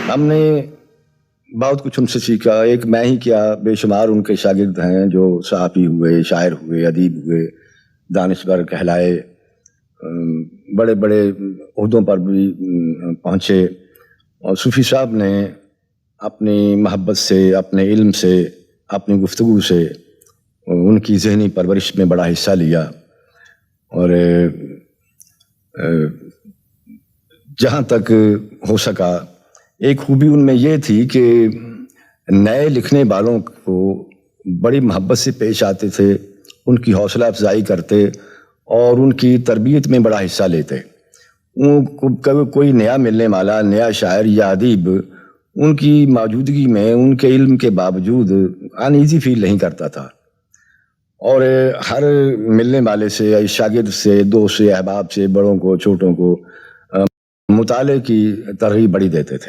हमने बहुत कुछ उनसे सीखा। एक मैं ही क्या, बेशुमार उनके शागिर्द हैं जो सहाफ़ी हुए, शायर हुए, अदीब हुए, दानिशवर कहलाए, बड़े बड़े ओहदों पर भी पहुँचे। और सूफ़ी साहब ने अपनी मोहब्बत से, अपने इल्म से, अपनी गुफ्तगू से उनकी ज़हनी परवरिश में बड़ा हिस्सा लिया। और जहाँ तक हो सका, एक खूबी उनमें ये थी कि नए लिखने वालों को बड़ी मोहब्बत से पेश आते थे, उनकी हौसला अफजाई करते और उनकी तरबियत में बड़ा हिस्सा लेते। कभी कोई नया मिलने वाला, नया शायर या अदीब उनकी मौजूदगी में उनके इल्म के बावजूद अनईज़ी फील नहीं करता था। और हर मिलने वाले से, शागिर्द से, दोस्त से, अहबाब से, बड़ों को, छोटों को मुताले की तरगीब बड़ी देते थे।